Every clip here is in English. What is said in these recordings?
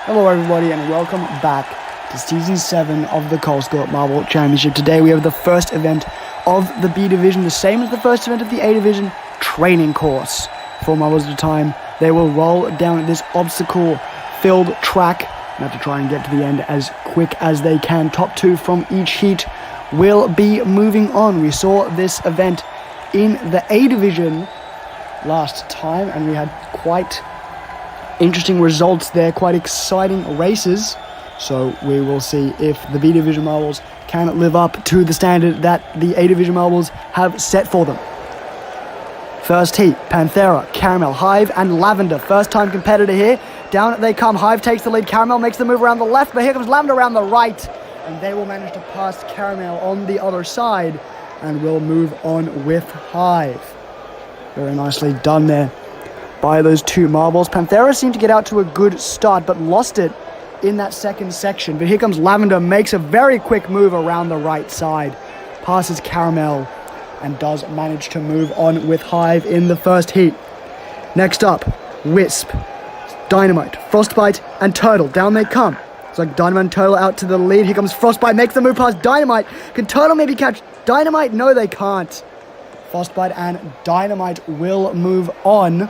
Hello everybody and welcome back to Season 7 of the Kolskor Marble Championship. Today we have the first event of the B Division, the same as the first event of the A Division, training course. 4 marbles at a time, they will roll down this obstacle-filled track and have to try and get to the end as quick as they can. Top 2 from each heat will be moving on. We saw this event in the A Division last time and we had quite interesting results there, quite exciting races. So we will see if the B Division marbles can live up to the standard that the A Division marbles have set for them. First heat, Panthera, Caramel, Hive and Lavender. First time competitor here. Down they come. Hive takes the lead. Caramel makes the move around the left, but here comes Lavender around the right. And they will manage to pass Caramel on the other side and will move on with Hive. Very nicely done there by those 2 marbles. Panthera seemed to get out to a good start, but lost it in that second section. But here comes Lavender, makes a very quick move around the right side, passes Caramel, and does manage to move on with Hive in the first heat. Next up, Wisp, Dynamite, Frostbite, and Turtle. Down they come. It's like Dynamite and Turtle out to the lead. Here comes Frostbite, makes the move past Dynamite. Can Turtle maybe catch Dynamite? No, they can't. Frostbite and Dynamite will move on.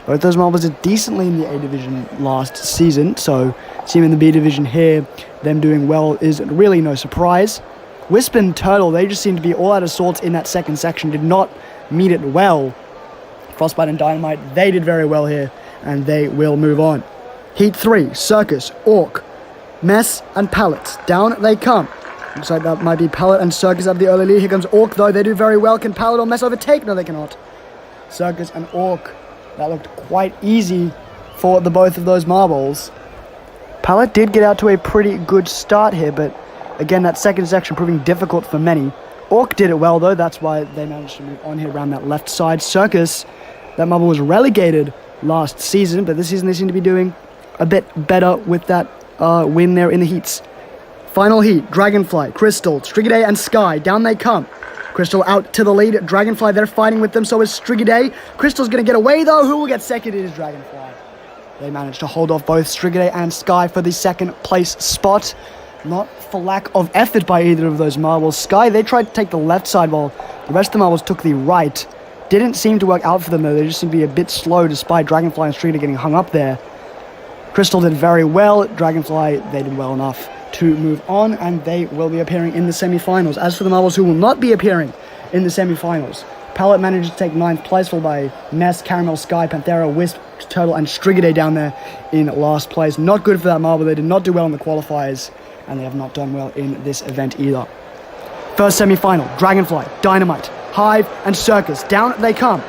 Both those marbles did decently in the A Division last season, so seeing in the B Division here, them doing well is really no surprise. Wisp and Turtle, they just seem to be all out of sorts in that second section, did not meet it well. Frostbite and Dynamite, they did very well here, and they will move on. Heat 3, Circus, Orc, Mess, and Pallet. Down they come. Looks like that might be Pallet and Circus out of the early lead. Here comes Orc, though. They do very well. Can Pallet or Mess overtake? No, they cannot. Circus and Orc. That looked quite easy for the both of those marbles. Pallet did get out to a pretty good start here, but again, that second section proving difficult for many. Orc did it well, though. That's why they managed to move on here around that left side. Circus, that marble was relegated last season, but this season they seem to be doing a bit better with that win there in the heats. Final heat, Dragonfly, Crystal, Strigidae, and Sky. Down they come. Crystal out to the lead. Dragonfly, they're fighting with them, so is Strigidae. Crystal's going to get away, though. Who will get second? It is Dragonfly. They managed to hold off both Strigidae and Sky for the second place spot. Not for lack of effort by either of those marbles. Sky, they tried to take the left side while the rest of the marbles took the right. Didn't seem to work out for them, though. They just seemed to be a bit slow despite Dragonfly and Strigidae getting hung up there. Crystal did very well. Dragonfly, they did well enough to move on, and they will be appearing in the semi-finals. As for the marbles who will not be appearing in the semi-finals, Pallet managed to take 9th place, followed by Mess, Caramel, Sky, Panthera, Wisp, Turtle, and Strigidae down there in last place. Not good for that marble. They did not do well in the qualifiers, and they have not done well in this event either. First semi-final, Dragonfly, Dynamite, Hive, and Circus. Down they come.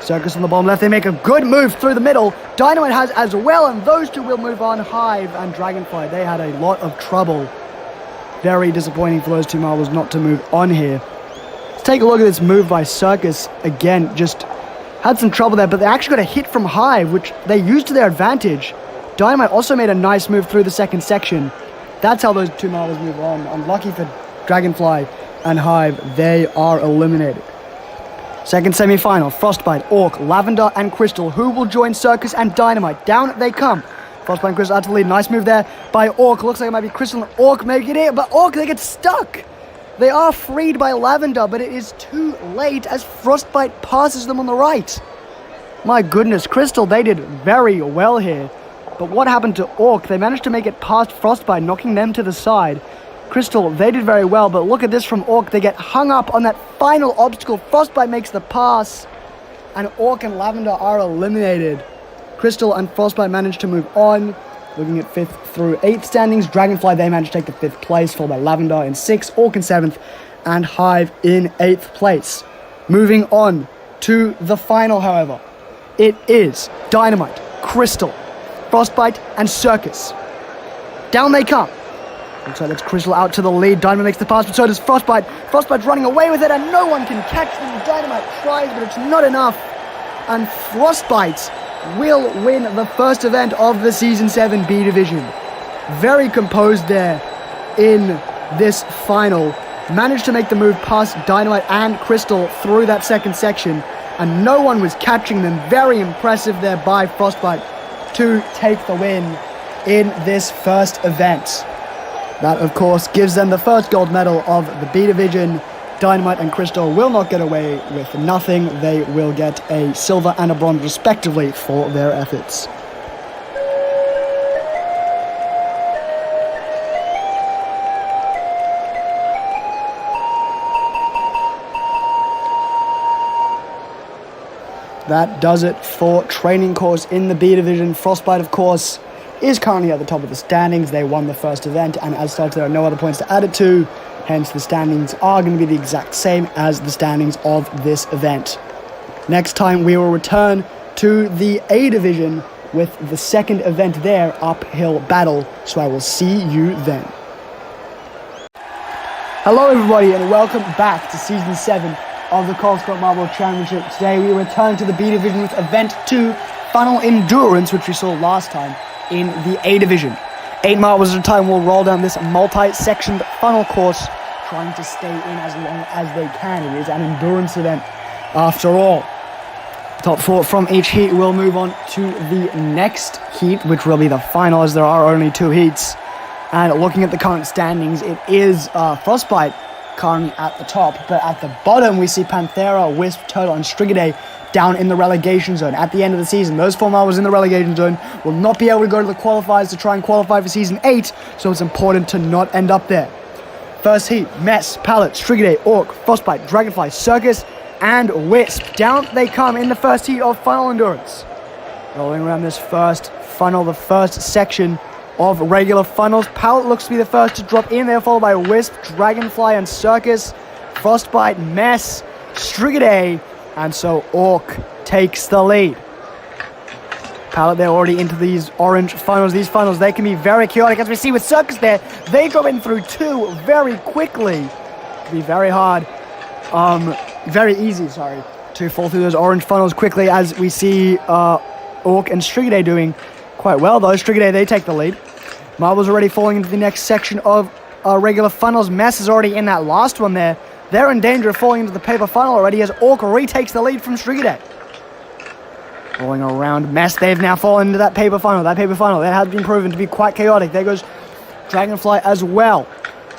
Circus on the bottom left, they make a good move through the middle. Dynamite has as well, and those 2 will move on. Hive and Dragonfly, they had a lot of trouble. Very disappointing for those 2 marbles not to move on here. Let's take a look at this move by Circus. Again, just had some trouble there, but they actually got a hit from Hive, which they used to their advantage. Dynamite also made a nice move through the second section. That's how those 2 marbles move on. Unlucky for Dragonfly and Hive, they are eliminated. Second semi-final, Frostbite, Orc, Lavender, and Crystal. Who will join Circus and Dynamite? Down they come. Frostbite and Crystal out to the lead. Nice move there by Orc. Looks like it might be Crystal and Orc make it in, but Orc, they get stuck. They are freed by Lavender, but it is too late as Frostbite passes them on the right. My goodness, Crystal, they did very well here. But what happened to Orc? They managed to make it past Frostbite, knocking them to the side. Crystal, they did very well, but look at this from Orc. They get hung up on that final obstacle. Frostbite makes the pass, and Orc and Lavender are eliminated. Crystal and Frostbite managed to move on. Looking at 5th through 8th standings, Dragonfly, they managed to take the 5th place, followed by Lavender in 6th, Orc in 7th, and Hive in 8th place. Moving on to the final, however, it is Dynamite, Crystal, Frostbite, and Circus. Down they come. Looks like that's Crystal out to the lead. Dynamite makes the pass, but so does Frostbite. Frostbite's running away with it, and no one can catch them. Dynamite tries, but it's not enough. And Frostbite will win the first event of the Season 7 B Division. Very composed there in this final. Managed to make the move past Dynamite and Crystal through that second section, and no one was catching them. Very impressive there by Frostbite to take the win. in this first event. That, of course, gives them the first gold medal of the B Division. Dynamite and Crystal will not get away with nothing. They will get a silver and a bronze, respectively, for their efforts. That does it for training course in the B Division. Frostbite, of course, is currently at the top of the standings. They won the first event, and as such, there are no other points to add it to. Hence, the standings are going to be the exact same as the standings of this event. Next time, we will return to the A Division with the second event there, Uphill Battle. So I will see you then. Hello, everybody, and welcome back to Season 7 of the Kolskor Marble Championship. Today, we return to the B Division with Event 2, Funnel Endurance, which we saw last time in the A Division. 8 marbles at a time will roll down this multi-sectioned funnel course, trying to stay in as long as they can. It is an endurance event after all. Top 4 from each heat will move on to the next heat, which will be the final, as there are only 2 heats. And looking at the current standings, it is Frostbite currently at the top, but at the bottom we see Panthera, Wisp, Turtle, and Strigidae down in the relegation zone. At the end of the season, those 4 marbles in the relegation zone will not be able to go to the qualifiers to try and qualify for Season 8, so it's important to not end up there. First heat, Mess, Pallet, Strigidae, Orc, Frostbite, Dragonfly, Circus, and Wisp. Down they come in the first heat of Funnel Endurance. Rolling around this first funnel, the first section of regular funnels. Pallet looks to be the first to drop in there, followed by Wisp, Dragonfly, and Circus. Frostbite, Mess, Strigidae, and so Orc takes the lead. Pallet, they're already into these orange funnels. These funnels, they can be very chaotic, as we see with Circus there. They drop in through 2 very quickly. It can be very hard, very easy, to fall through those orange funnels quickly, as we see Orc and Strigidae doing quite well, though. Strigidae, they take the lead. Marbles already falling into the next section of regular funnels. Mess is already in that last one there. They're in danger of falling into the paper funnel already, as Orc retakes the lead from Strigidae. Rolling around Mess, they've now fallen into that paper funnel. That has been proven to be quite chaotic. There goes Dragonfly as well.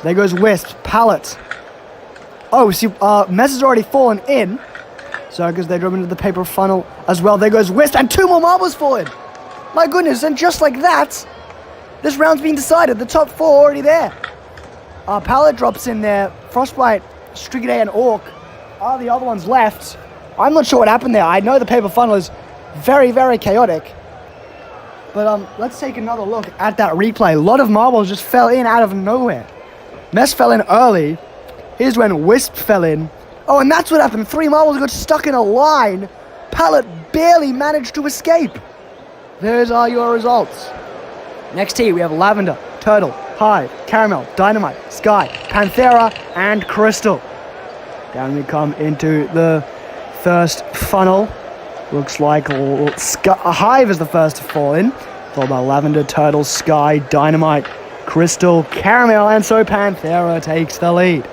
There goes Wisp, Pallet. Oh, see, Mess has already fallen in. So because they drove into the paper funnel as well. There goes Wisp, and 2 more marbles fall in. My goodness, and just like that, this round's been decided. The top 4 already there. Pallet drops in there. Frostbite, Strigidae, and Orc are the other ones left. I'm not sure what happened there. I know the paper funnel is very, very chaotic. But let's take another look at that replay. A lot of marbles just fell in out of nowhere. Mess fell in early. Here's when Wisp fell in. Oh, and that's what happened. 3 marbles got stuck in a line. Pallet barely managed to escape. There's your results. Next heat, we have Lavender, Turtle, Hive, Caramel, Dynamite, Sky, Panthera, and Crystal. Down we come into the first funnel. Looks like Hive is the first to fall in, followed by Lavender, Turtle, Sky, Dynamite, Crystal, Caramel, and so Panthera takes the lead.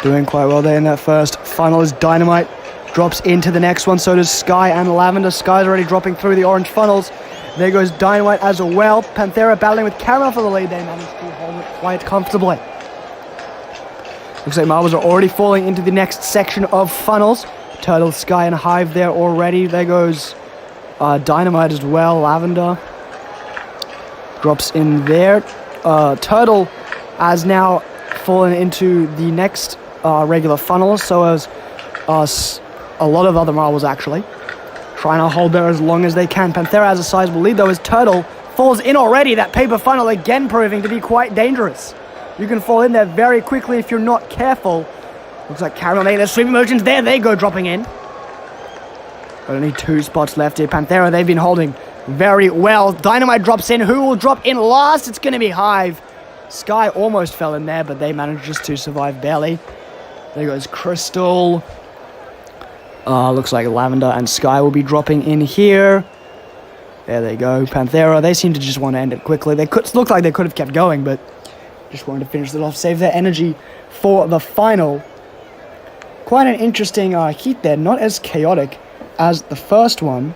Doing quite well there in that first funnel as Dynamite drops into the next one. So does Sky and Lavender. Sky's already dropping through the orange funnels. There goes Dynamite as well. Panthera battling with Caramel for the lead. They managed to hold it quite comfortably. Looks like marbles are already falling into the next section of funnels. Turtle, Sky, and Hive there already. There goes Dynamite as well. Lavender drops in there. Turtle has now fallen into the next regular funnel. So as a lot of other marbles, actually. Trying to hold there as long as they can. Panthera has a sizable lead, though, as Turtle falls in already. That paper funnel again proving to be quite dangerous. You can fall in there very quickly if you're not careful. Looks like Caramel making their sweeping motions. There they go, dropping in. Only 2 spots left here. Panthera, they've been holding very well. Dynamite drops in. Who will drop in last? It's going to be Hive. Sky almost fell in there, but they managed just to survive barely. There goes Crystal. Looks like Lavender and Sky will be dropping in here. There they go. Panthera, they seem to just want to end it quickly. Looked like they could have kept going, but just wanted to finish it off, save their energy for the final. Quite an interesting heat there. Not as chaotic as the first one,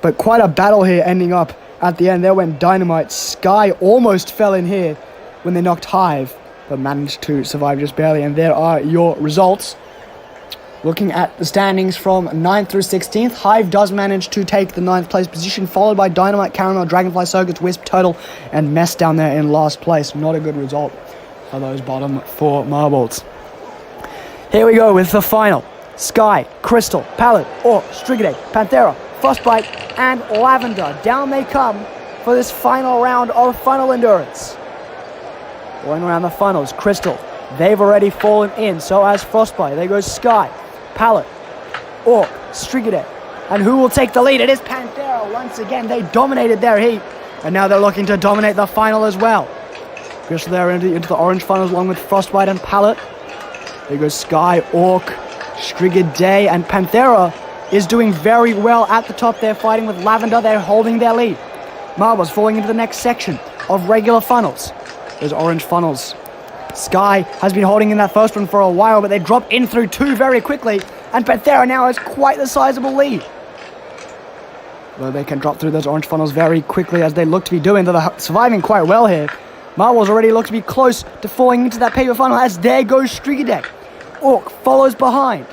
but quite a battle here, ending up at the end there went Dynamite. Sky almost fell in here when they knocked Hive, but managed to survive just barely. And there are your results. Looking at the standings from 9th through 16th, Hive does manage to take the 9th place position, followed by Dynamite, Caramel, Dragonfly, Circuits, Wisp, Turtle, and Mess down there in last place. Not a good result for those bottom 4 marbles. Here we go with the final. Sky, Crystal, Pallet, Orc, Strigidae, Panthera, Frostbite, and Lavender. Down they come for this final round of Final Endurance. Going around the finals, Crystal, they've already fallen in, so has Frostbite. There goes Sky, Pallet, Orc, Strigidae. And who will take the lead? It is Panthera once again. They dominated their heat, and now they're looking to dominate the final as well. Crystal there into the orange finals along with Frostbite and Pallet. There goes Sky, Orc, Strigidae, and Panthera is doing very well at the top. They're fighting with Lavender. They're holding their lead. Marbles falling into the next section of regular funnels. There's orange funnels. Sky has been holding in that first one for a while, but they drop in through 2 very quickly, and Panthera now has quite the sizable lead. Though they can drop through those orange funnels very quickly as they look to be doing. They're surviving quite well here. Marbles already look to be close to falling into that paper funnel as there goes Strigidae. Orc follows behind.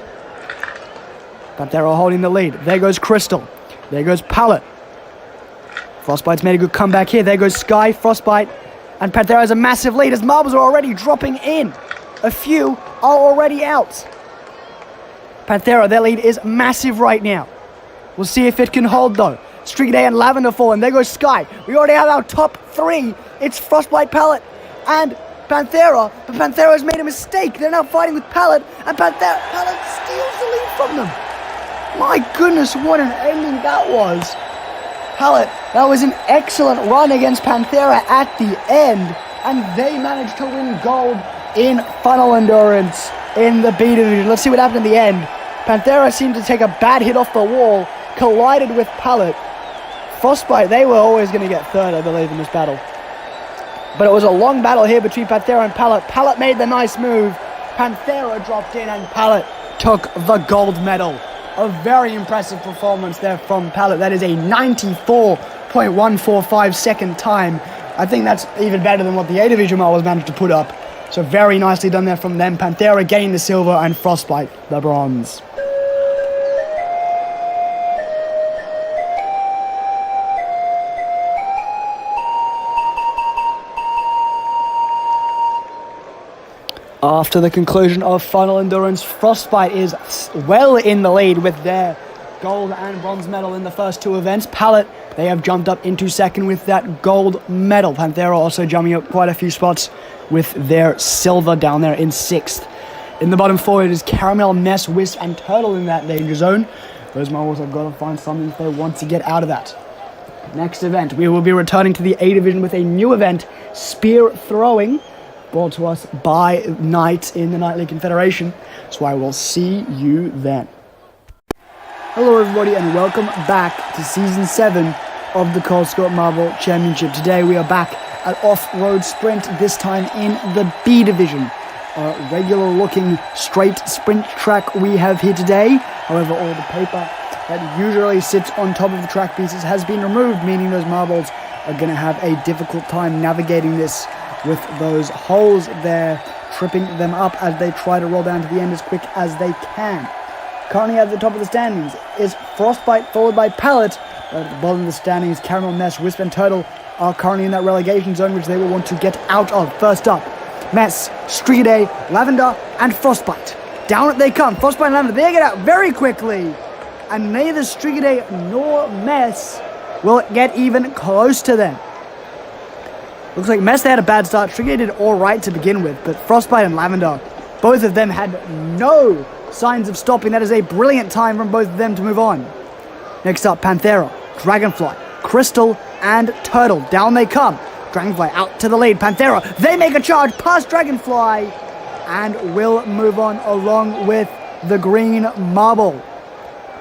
Panthera holding the lead. There goes Crystal. There goes Pallet. Frostbite's made a good comeback here. There goes Sky, Frostbite, and Panthera has a massive lead as marbles are already dropping in. A few are already out. Panthera, their lead is massive right now. We'll see if it can hold though. Strigidae and Lavender fall, and there goes Sky. We already have our top 3. It's Frostbite, Pallet, and Panthera. But Panthera has made a mistake. They're now fighting with Pallet, and Pallet steals the lead from them. My goodness, what an ending that was. Pallet, that was an excellent run against Panthera at the end, and they managed to win gold in Final Endurance in the B division. Let's see what happened in the end. Panthera seemed to take a bad hit off the wall, collided with Pallet. Frostbite, they were always going to get 3rd, I believe, in this battle. But it was a long battle here between Panthera and Pallet. Pallet made the nice move. Panthera dropped in, and Pallet took the gold medal. A very impressive performance there from Pallet. That is a 94.145 second time. I think that's even better than what the A division marbles managed to put up. So very nicely done there from them. Panthera getting the silver and Frostbite the bronze. After the conclusion of Final Endurance, Frostbite is well in the lead with their gold and bronze medal in the first 2 events. Pallet, they have jumped up into 2nd with that gold medal. Panthera also jumping up quite a few spots with their silver down there in 6th. In the bottom 4, it is Caramel, Mess, Wisp, and Turtle in that danger zone. Those marbles have got to find something if they want to get out of that. Next event, we will be returning to the A division with a new event, Spear Throwing, brought to us by Knight in the Nightly Confederation. So I will see you then. Hello everybody and welcome back to Season 7 of the Kolskor Marble Championship. Today we are back at Off-Road Sprint, this time in the B Division. A regular looking straight sprint track we have here today. However, all the paper that usually sits on top of the track pieces has been removed, meaning those marbles are going to have a difficult time navigating this with those holes there, tripping them up as they try to roll down to the end as quick as they can. Currently at the top of the standings is Frostbite, followed by Pallet. But at the bottom of the standings, Caramel, Mess, Wisp, and Turtle are currently in that relegation zone, which they will want to get out of. First up, Mess, Strigidae, Lavender, and Frostbite. Down they come. Frostbite and Lavender, they get out very quickly. And neither Strigidae nor Mess will get even close to them. Looks like Mess, they had a bad start. Strigidae did alright to begin with, but Frostbite and Lavender, both of them had no signs of stopping. That is a brilliant time from both of them to move on. Next up, Panthera, Dragonfly, Crystal, and Turtle. Down they come. Dragonfly out to the lead. Panthera, they make a charge past Dragonfly and will move on along with the green marble.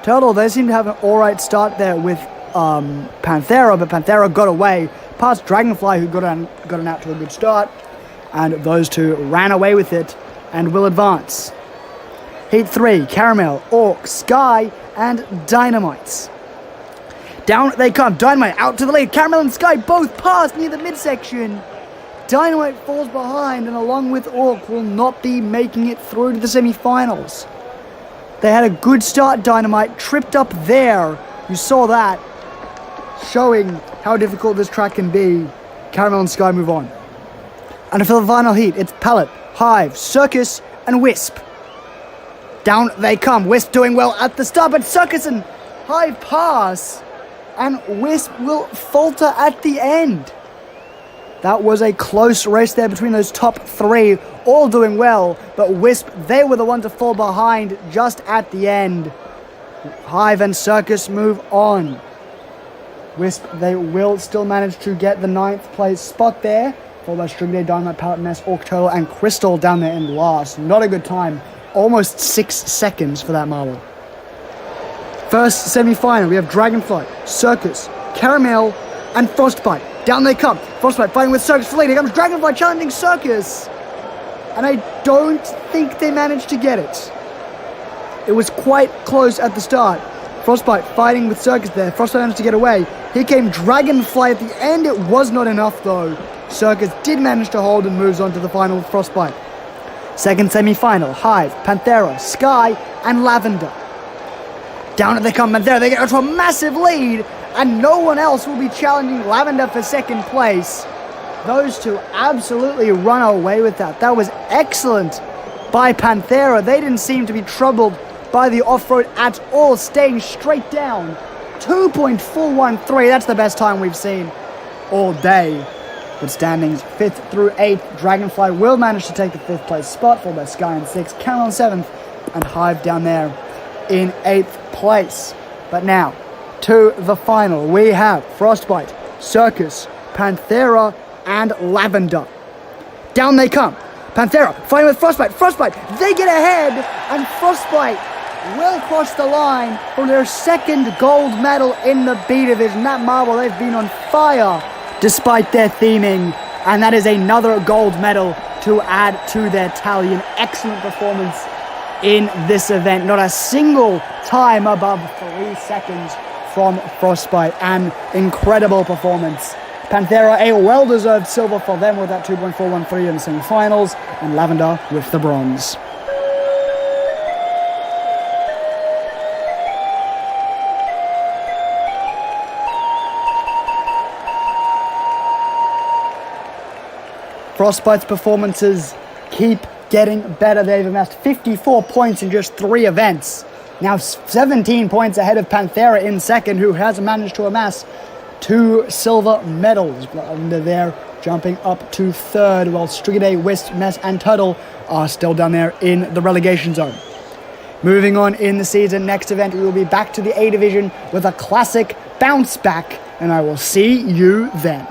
Turtle, they seem to have an alright start there with Panthera, but Panthera got away past Dragonfly, who got an out to a good start, and those two ran away with it and will advance. Heat 3, Caramel, Orc, Sky, and Dynamites. Down they come. Dynamite out to the lead. Caramel and Sky both pass near the midsection. Dynamite falls behind and along with Orc will not be making it through to the semi-finals. They had a good start, Dynamite. Tripped up there. You saw that. Showing how difficult this track can be. Caramel and Sky move on. And for the final heat, it's Pallet, Hive, Circus, and Wisp. Down they come. Wisp doing well at the start, but Circus and Hive pass. And Wisp will falter at the end. That was a close race there between those top three, all doing well. But Wisp, they were the one to fall behind just at the end. Hive and Circus move on. Wisp, they will still manage to get the 9th place spot there. Followed by Stringday, Dynamite, Pallet, Mess, Orc, Turtle, and Crystal down there in last. Not a good time. Almost 6 seconds for that marble. First semi-final, we have Dragonfly, Circus, Caramel, and Frostbite. Down they come. Frostbite fighting with Circus for lead. Here comes Dragonfly challenging Circus. And I don't think they managed to get it. It was quite close at the start. Frostbite fighting with Circus there. Frostbite managed to get away. Here came Dragonfly at the end. It was not enough though. Circus did manage to hold and moves on to the final with Frostbite. Second semi-final, Hive, Panthera, Sky, and Lavender. Down they come, Panthera. They get to a massive lead. And no one else will be challenging Lavender for second place. Those two absolutely run away with that. That was excellent by Panthera. They didn't seem to be troubled by the off-road at all, staying straight down. 2.413, that's the best time we've seen all day. With standings 5th through 8th, Dragonfly will manage to take the 5th place spot, followed by Sky in 6th, Caramel in 7th, and Hive down there in 8th place. But now, to the final, we have Frostbite, Circus, Panthera, and Lavender. Down they come. Panthera fighting with Frostbite. Frostbite, they get ahead, and Frostbite will cross the line for their 2nd gold medal in the B division. That marble, they've been on fire despite their theming, and that is another gold medal to add to their tally. An excellent performance in this event. Not a single time above 3 seconds from Frostbite. An incredible performance. Panthera, a well-deserved silver for them with that 2.413 in the semi-finals, and Lavender with the bronze. Frostbite's performances keep getting better. They've amassed 54 points in just 3 events. Now 17 points ahead of Panthera in second, who has managed to amass 2 silver medals. Under there, jumping up to third, while Strigaday, Wisp, Mess, and Tuttle are still down there in the relegation zone. Moving on in the season, next event, we will be back to the A Division with a classic bounce back, and I will see you then.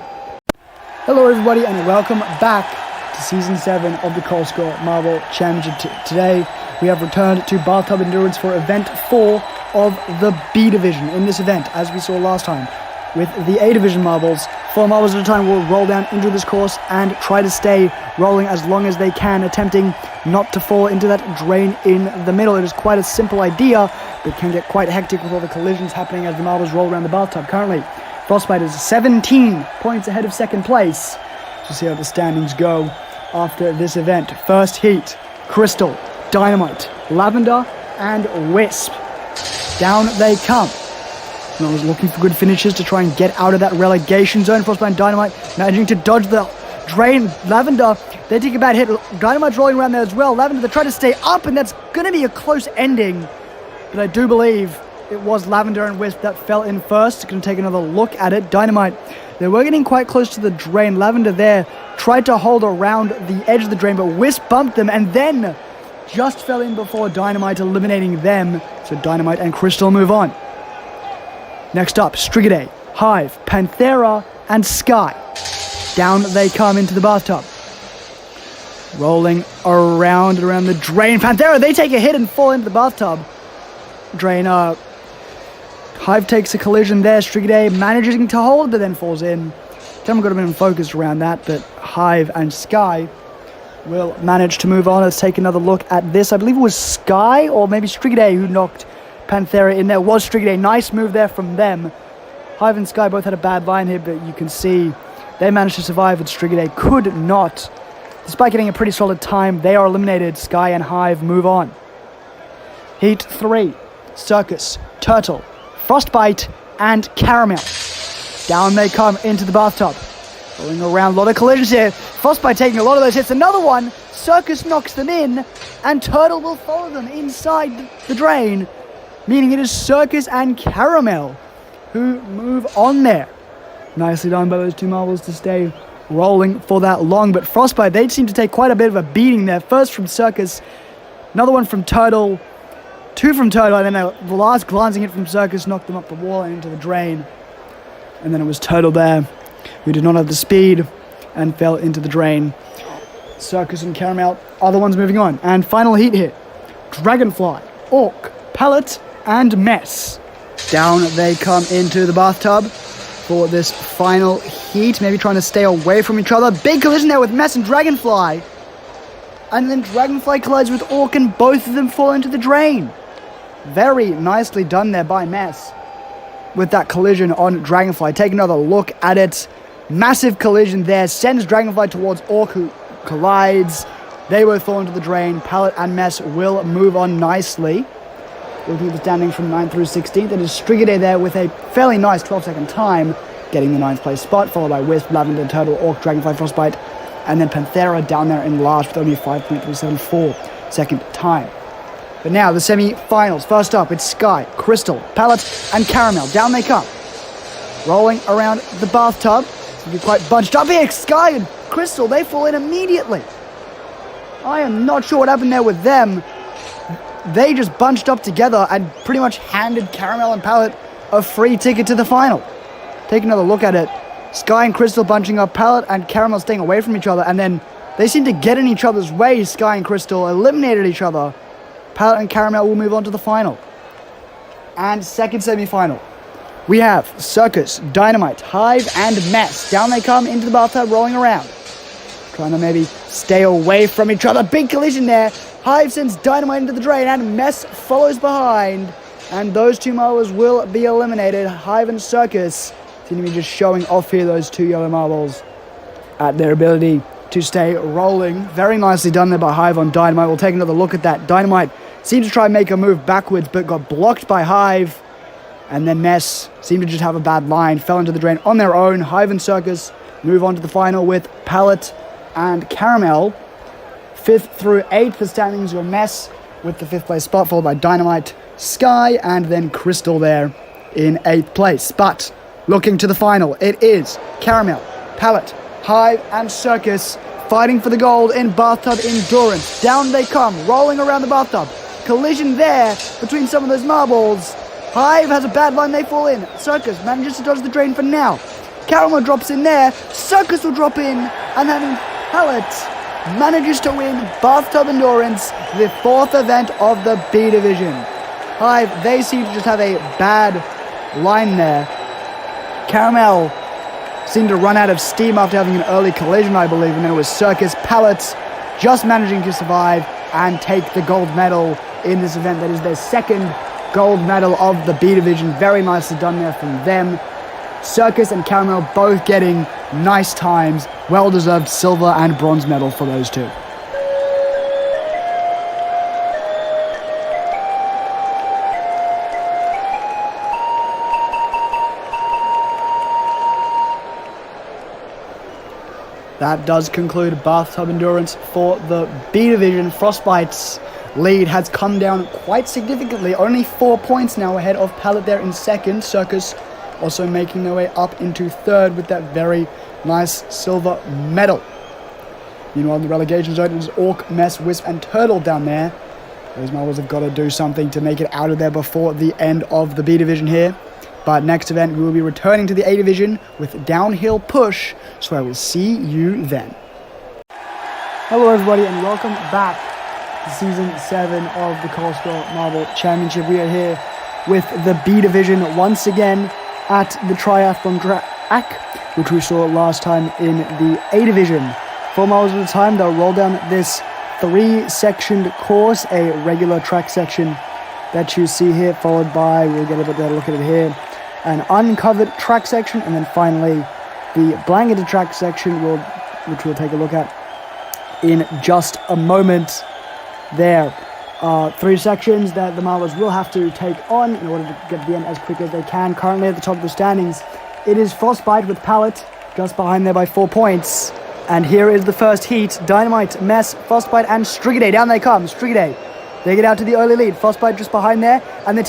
Hello everybody, and welcome back to Season 7 of the Kolskor Marble Championship. Today, we have returned to Bathtub Endurance for Event 4 of the B Division. In this event, as we saw last time, with the A Division marbles, 4 marbles at a time will roll down into this course and try to stay rolling as long as they can, attempting not to fall into that drain in the middle. It is quite a simple idea, but can get quite hectic with all the collisions happening as the marbles roll around the bathtub. Currently, Frostbite is 17 points ahead of second place. To see how the standings go after this event. First heat, Crystal, Dynamite, Lavender, and Wisp. Down they come. And I was looking for good finishes to try and get out of that relegation zone. Frostbite and Dynamite managing to dodge the drain. Lavender, they take a bad hit. Dynamite's rolling around there as well. Lavender, they try to stay up, and that's going to be a close ending. But I do believe it was Lavender and Wisp that fell in first. Going to take another look at it. Dynamite, they were getting quite close to the drain. Lavender there tried to hold around the edge of the drain, but Wisp bumped them and then just fell in before Dynamite, eliminating them. So Dynamite and Crystal move on. Next up, Strigaday, Hive, Panthera, and Sky. Down they come into the bathtub. Rolling around the drain. Panthera, they take a hit and fall into the bathtub. Drain up. Hive takes a collision there. Strigaday managing to hold, but then falls in. Haven't got a bit of focus around that, but Hive and Sky will manage to move on. Let's take another look at this. I believe it was Sky or maybe Strigaday who knocked Panthera in there. It was Strigaday. Nice move there from them. Hive and Sky both had a bad line here, but you can see they managed to survive, but Strigade could not. Despite getting a pretty solid time, they are eliminated. Sky and Hive move on. Heat 3. Circus, Turtle, Frostbite, and Caramel. Down they come into the bathtub. Rolling around, a lot of collisions here. Frostbite taking a lot of those hits. Another one. Circus knocks them in, and Turtle will follow them inside the drain, meaning it is Circus and Caramel who move on there. Nicely done by those two marbles to stay rolling for that long, but Frostbite, they seem to take quite a bit of a beating there. First from Circus, another one from Turtle, two from Turtle, and then the last glancing hit from Circus knocked them up the wall and into the drain. And then it was Turtle there, who did not have the speed and fell into the drain. Circus and Caramel are the ones moving on. And final heat here. Dragonfly, Orc, Pallet, and Mess. Down they come into the bathtub for this final heat. Maybe trying to stay away from each other. Big collision there with Mess and Dragonfly. And then Dragonfly collides with Orc and both of them fall into the drain. Very nicely done there by Mess with that collision on Dragonfly. Take another look at it. Massive collision there. Sends Dragonfly towards Orc, who collides. They both fall into the drain. Pallet and Mess will move on nicely. Looking at the standings from 9th through 16th, it is Strigade there with a fairly nice 12-second time, getting the 9th place spot, followed by Wisp, Lavender, Turtle, Orc, Dragonfly, Frostbite, and then Panthera down there in last with only a 5.374 second time. But now the semi-finals. First up, it's Sky, Crystal, Pallet, and Caramel. Down they come. Rolling around the bathtub. You're quite bunched up here. Sky and Crystal, they fall in immediately. I am not sure what happened there with them. They just bunched up together and pretty much handed Caramel and Pallet a free ticket to the final. Take another look at it. Sky and Crystal bunching up, Pallet and Caramel staying away from each other, and then they seem to get in each other's way. Sky and Crystal eliminated each other. Pallet and Caramel will move on to the final. And second semi-final. We have Circus, Dynamite, Hive, and Mess. Down they come into the bathtub, rolling around. Trying to maybe stay away from each other. Big collision there. Hive sends Dynamite into the drain, and Mess follows behind. And those two marbles will be eliminated. Hive and Circus seem to be just showing off here, those two yellow marbles, at their ability to stay rolling. Very nicely done there by Hive on Dynamite. We'll take another look at that. Dynamite seemed to try and make a move backwards, but got blocked by Hive. And then Mess seemed to just have a bad line, fell into the drain on their own. Hive and Circus move on to the final with Pallet and Caramel. 5th through 8th, the standings were Mess with the 5th place spot, followed by Dynamite, Sky, and then Crystal there in 8th place. But looking to the final, it is Caramel, Pallet, Hive, and Circus fighting for the gold in Bathtub Endurance. Down they come, rolling around the bathtub. Collision there between some of those marbles. Hive has a bad line, they fall in. Circus manages to dodge the drain for now. Caramel drops in there. Circus will drop in, and then Pallet manages to win Bathtub Endurance, the 4th event of the B Division. Hive, they seem to just have a bad line there. Caramel seemed to run out of steam after having an early collision, I believe, and then it was Circus, Pallet just managing to survive and take the gold medal in this event. That is their second gold medal of the B Division. Very nicely done there from them. Circus and Caramel both getting nice times. Well-deserved silver and bronze medal for those two. That does conclude Bathtub Endurance for the B Division. Frostbite's lead has come down quite significantly. Only 4 points now ahead of Pallet there in second. Circus also making their way up into third with that very nice silver medal. Meanwhile, in the relegation zone, it is Orc, Mess, Wisp, and Turtle down there. Those marbles have got to do something to make it out of there before the end of the B Division here. But next event, we will be returning to the A Division with Downhill Push, so I will see you then. Hello everybody and welcome back to Season 7 of the Kolskor Marble Championship. We are here with the B Division once again at the triathlon track, which we saw last time in the A Division. 4 miles at a time, they'll roll down this 3-sectioned course, a regular track section that you see here, followed by, we'll get a better look at it here, an uncovered track section, and then finally the blanketed track section, which we'll take a look at in just a moment. There are 3 sections that the marbles will have to take on in order to get to the end as quick as they can. Currently at the top of the standings, it is Frostbite with Pallet, just behind there by 4 points. And here is the first heat. Dynamite, Mess, Frostbite, and Strigidae. Down they come. Strigidae. They get out to the early lead. Frostbite just behind there. And they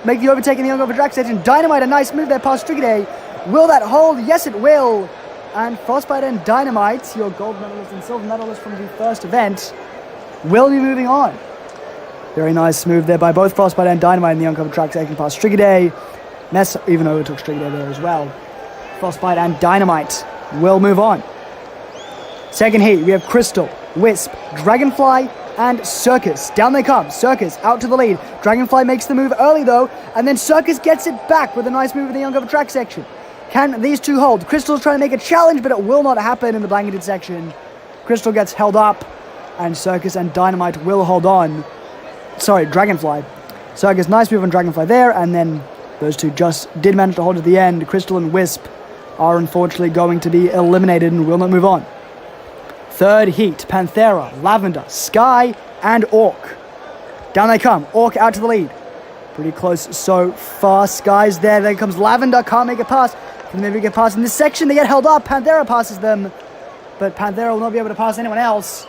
make the overtake in the uncovered track section. Dynamite, a nice move there past Strigidae. Will that hold? Yes, it will. And Frostbite and Dynamite, your gold medalist and silver medalist from the first event, will be moving on. Very nice move there by both Frostbite and Dynamite in the uncovered track section past Strigidae. Mess even overtook Strigidae there as well. Frostbite and Dynamite will move on. Second heat, we have Crystal, Wisp, Dragonfly, and Circus. Down they come. Circus out to the lead. Dragonfly makes the move early though, and then Circus gets it back with a nice move in the uncovered track section. Can these two hold? Crystal's trying to make a challenge, but it will not happen in the blanketed section. Crystal gets held up, and Circus and Dynamite will hold on. Sorry, Dragonfly. Circus, nice move on Dragonfly there, and then those two just did manage to hold at the end. Crystal and Wisp are unfortunately going to be eliminated and will not move on. Third heat, Panthera, Lavender, Sky, and Orc. Down they come. Orc out to the lead. Pretty close so far. Sky's there. Then comes Lavender. Can't make a pass. Can they make a pass in this section? They get held up. Panthera passes them. But Panthera will not be able to pass anyone else.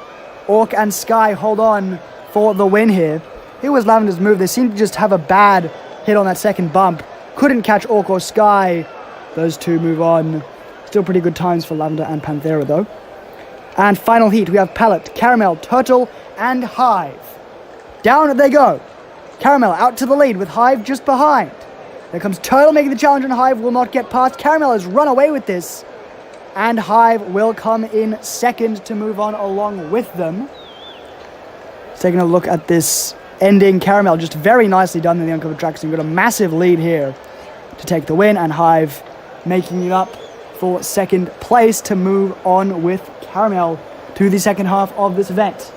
Orc and Sky hold on for the win here. Here was Lavender's move. They seem to just have a bad hit on that second bump. Couldn't catch Orc or Sky. Those two move on. Still pretty good times for Lavender and Panthera though. And final heat, we have Pallet, Caramel, Turtle, and Hive. Down they go. Caramel out to the lead with Hive just behind. There comes Turtle making the challenge, and Hive will not get past. Caramel has run away with this. And Hive will come in second to move on along with them. Taking a look at this ending. Caramel just very nicely done in the uncovered track, so you've got a massive lead here to take the win, and Hive making it up for second place to move on with Caramel to the second half of this event.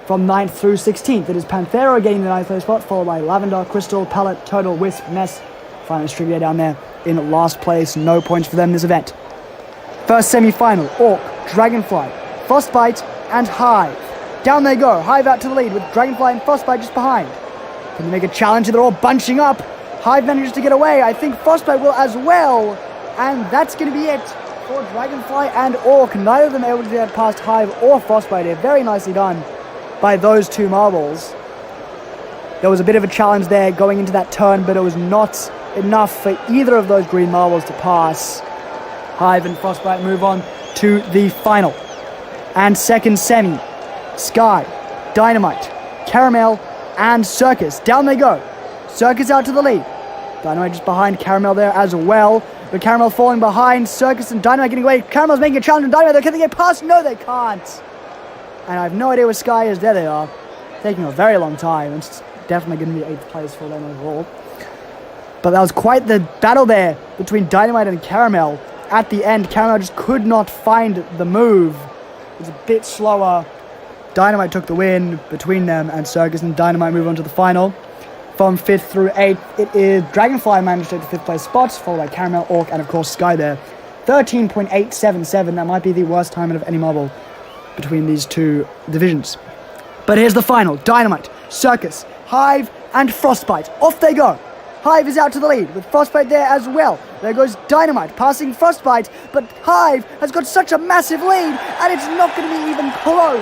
From 9th through 16th, it is Panthera gaining the 9th place spot, followed by Lavender, Crystal, Pallet, Turtle, Wisp, Mess. Finally, Strigidae down there in last place. No points for them this event. First semi-final, Orc, Dragonfly, Frostbite, and Hive. Down they go. Hive out to the lead with Dragonfly and Frostbite just behind. Can they make a challenge? They're all bunching up. Hive manages to get away. I think Frostbite will as well. And that's going to be it for Dragonfly and Orc. Neither of them able to get past Hive or Frostbite here. Very nicely done by those two marbles. There was a bit of a challenge there going into that turn, but it was not enough for either of those green marbles to pass. Hive and Frostbite move on to the final. And second semi, Sky, Dynamite, Caramel, and Circus. Down they go. Circus out to the lead. Dynamite just behind Caramel there as well. But Caramel falling behind. Circus and Dynamite getting away. Caramel's making a challenge on Dynamite. Can they get past? No, they can't. And I have no idea where Sky is. There they are. Taking a very long time. It's definitely going to be 8th place for them overall. But that was quite the battle there between Dynamite and Caramel. At the end, Caramel just could not find the move. It was a bit slower. Dynamite took the win between them, and Circus and Dynamite move on to the final. From 5th through 8th, it is Dragonfly managed to take the 5th place spots, followed by Caramel, Orc, and of course Sky there. 13.877, that might be the worst time of any marble between these two divisions. But here's the final. Dynamite, Circus, Hive, and Frostbite. Off they go. Hive is out to the lead, with Frostbite there as well. There goes Dynamite, passing Frostbite, but Hive has got such a massive lead, and it's not going to be even close,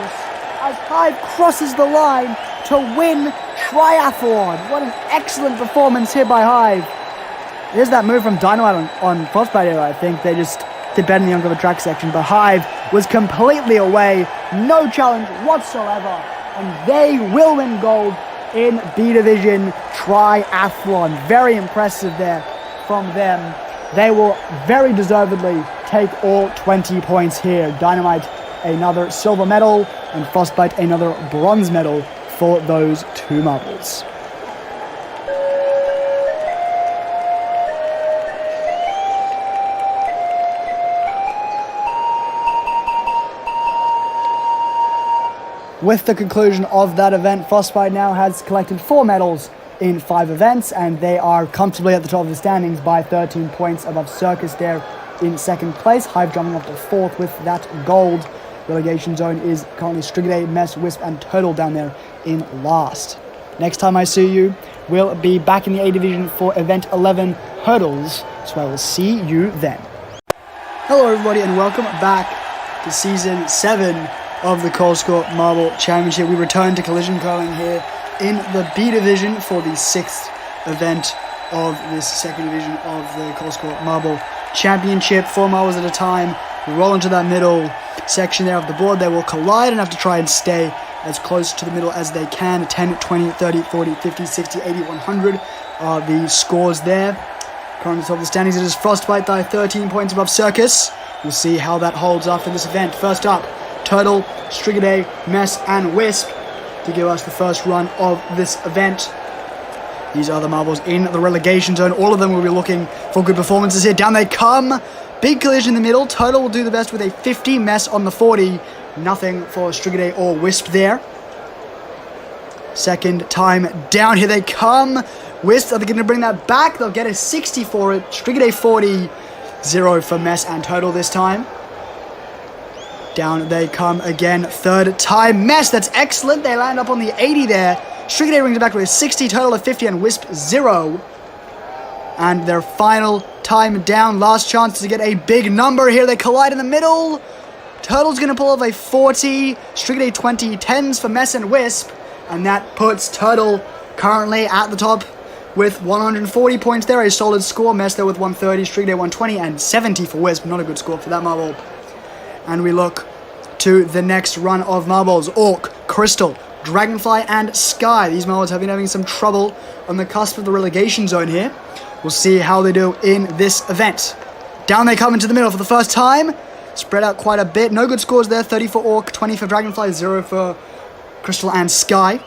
as Hive crosses the line to win Triathlon. What an excellent performance here by Hive. There's that move from Dynamite on Frostbite here, I think. They just did better in the uncovered track section, but Hive was completely away. No challenge whatsoever, and they will win gold in B Division Triathlon. Very impressive there from them. They will very deservedly take all 20 points here. Dynamite another silver medal, and Frostbite another bronze medal for those two marbles. With the conclusion of that event, Frostbite now has collected 4 medals in 5 events, and they are comfortably at the top of the standings by 13 points above Circus there in second place. Hive jumping up to 4th with that gold. Relegation zone is currently Strigaday, Mess, Wisp, and Turtle down there in last. Next time I see you, we'll be back in the A Division for Event 11 Hurdles, so I will see you then. Hello everybody and welcome back to Season 7 of the Kolskor Marble Championship. We return to collision curling here in the B Division for the 6th event of this 2nd division of the Kolskor Marble Championship. 4 marbles at a time. We roll into that middle section there of the board. They will collide and have to try and stay as close to the middle as they can. 10, 20, 30, 40, 50, 60, 80, 100 are the scores there. Currently top of the standings, it is Frostbite by 13 points above Circus. We'll see how that holds after this event. First up, Turtle, Strigaday, Mess, and Wisp to give us the first run of this event. These are the marbles in the relegation zone. All of them will be looking for good performances here. Down they come. Big collision in the middle. Turtle will do the best with a 50, Mess on the 40. Nothing for Strigaday or Wisp there. Second time down, here they come. Wisp, are they going to bring that back? They'll get a 60 for it. Strigaday 40, 0 for Mess and Turtle this time. Down they come again, third time. Mess, that's excellent. They land up on the 80 there. Strigaday brings it back to a 60, Turtle a 50, and Wisp 0. And their final time down, last chance to get a big number here. They collide in the middle. Turtle's going to pull off a 40, Strigaday 20, 10s for Mess and Wisp. And that puts Turtle currently at the top with 140 points there. A solid score. Mess there with 130, Strigaday 120, and 70 for Wisp. Not a good score for that marble. And we look to the next run of marbles. Orc, Crystal, Dragonfly, and Sky. These marbles have been having some trouble on the cusp of the relegation zone here. We'll see how they do in this event. Down they come into the middle for the first time. Spread out quite a bit. No good scores there. 30 for Orc, 20 for Dragonfly, 0 for Crystal and Sky.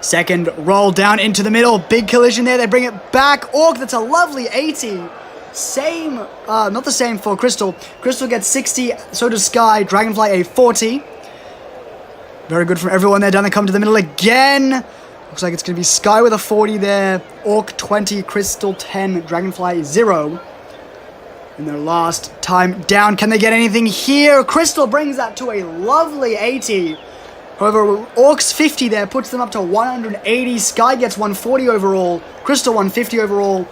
Second roll down into the middle. Big collision there. They bring it back. Orc, that's a lovely 80. Same, not the same for Crystal. Crystal gets 60, so does Sky. Dragonfly a 40. Very good from everyone there. Down they come to the middle again. Looks like it's going to be Sky with a 40 there. Orc 20, Crystal 10, Dragonfly 0. In their last time down, can they get anything here? Crystal brings that to a lovely 80. However, Orc's 50 there puts them up to 180. Sky gets 140 overall. Crystal 150 overall.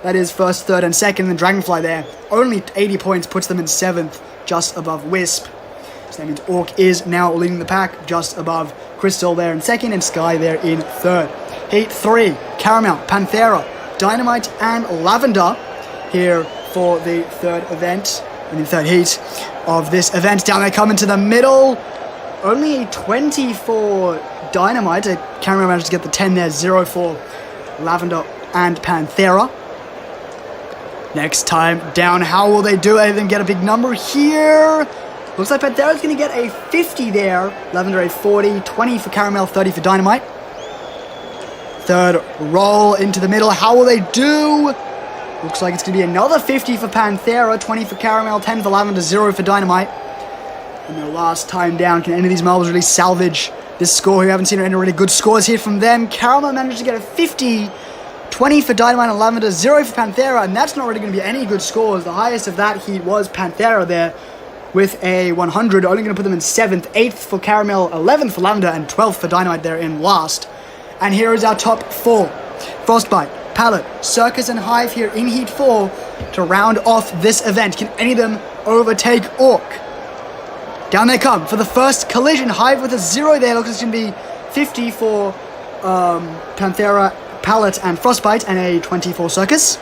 That is first, third, and second. And Dragonfly there, only 80 points, puts them in 7th, just above Wisp. So that means Orc is now leading the pack, just above Crystal there in 2nd, and Sky there in 3rd. Heat 3, Caramel, Panthera, Dynamite, and Lavender here for the 3rd event, and the 3rd heat of this event. Down they come into the middle. Only a 20 for Dynamite. Caramel managed to get the 10 there, 0 for Lavender and Panthera. Next time down, how will they do? They get a big number here. Looks like Panthera's going to get a 50 there. Lavender a 40, 20 for Caramel, 30 for Dynamite. Third roll into the middle. How will they do? Looks like it's going to be another 50 for Panthera, 20 for Caramel, 10 for Lavender, 0 for Dynamite. And their last time down, can any of these marbles really salvage this score? We haven't seen any really good scores here from them. Caramel managed to get a 50, 20 for Dynamite and Lavender, 0 for Panthera, and that's not really going to be any good scores. The highest of that heat was Panthera there with a 100, only going to put them in 7th, 8th for Caramel, 11th for Lavender, and 12th for Dynamite there in last. And here is our top 4. Frostbite, Pallet, Circus, and Hive here in Heat 4 to round off this event. Can any of them overtake Orc? Down they come for the first collision. Hive with a 0 there. Looks like it's going to be 50 for Panthera, Pallet, and Frostbite, and a 20 for Circus.